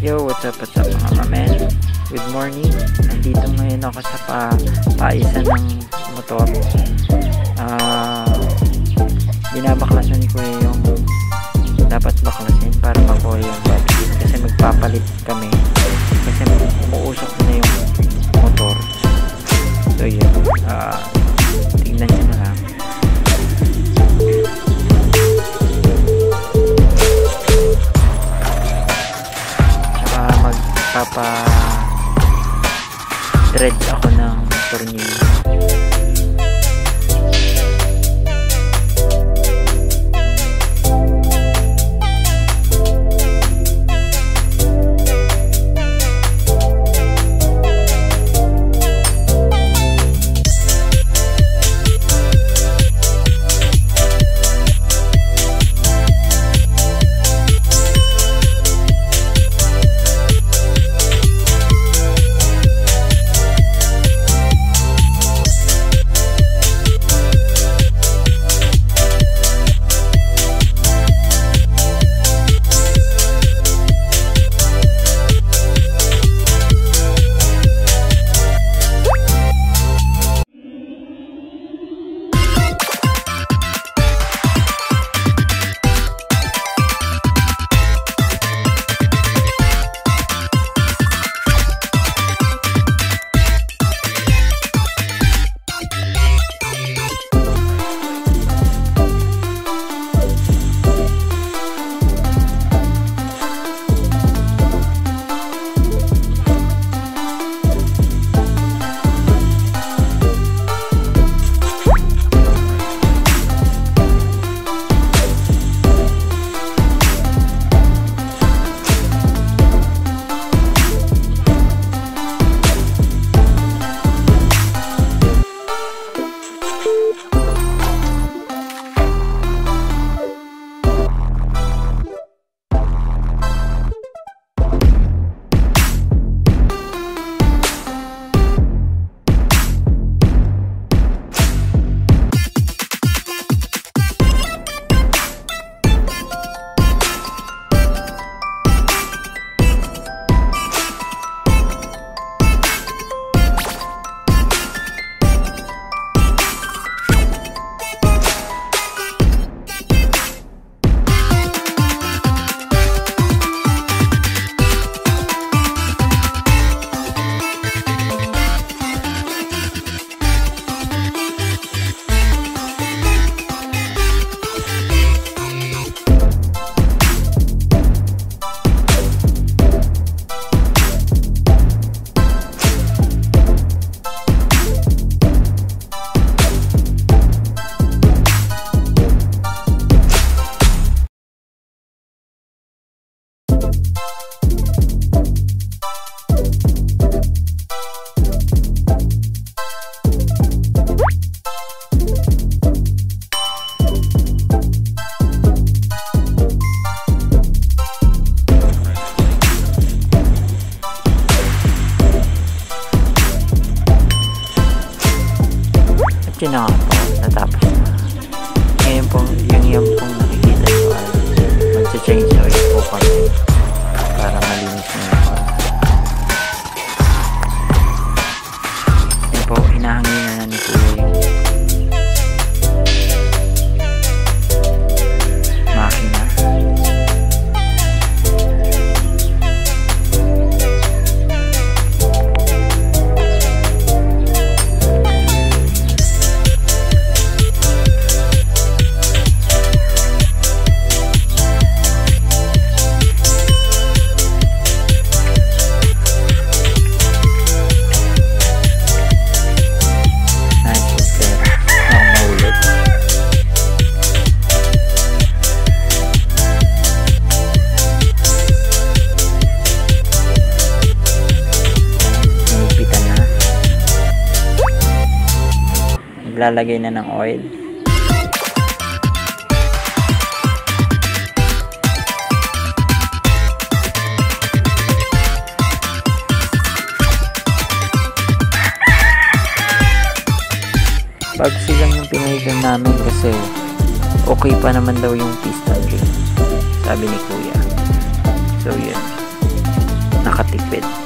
Yo, what's up mga mamen? Good morning. Nandito ngayon ako sa paisan ng motor. Binabaklasan ko yung dapat baklasin para makuha yung battery. Kasi magpapalit kami. Kasi umuusok na yung motor. So yun. Tingnan nyo na lang. Thread ako ng tornilyo. Yun na nga po, natapos na. Ngayon po, yung pong nakikita nyo ay mag-change oil po kami para malinis na yung oil. Yun po, hinahangin na ni Kuya yung makina. Lalagay na ng oil. Bagsi lang yung pinalitan namin kasi okay pa naman daw yung piston ring, sabi ni Kuya. So yun. nakatipid.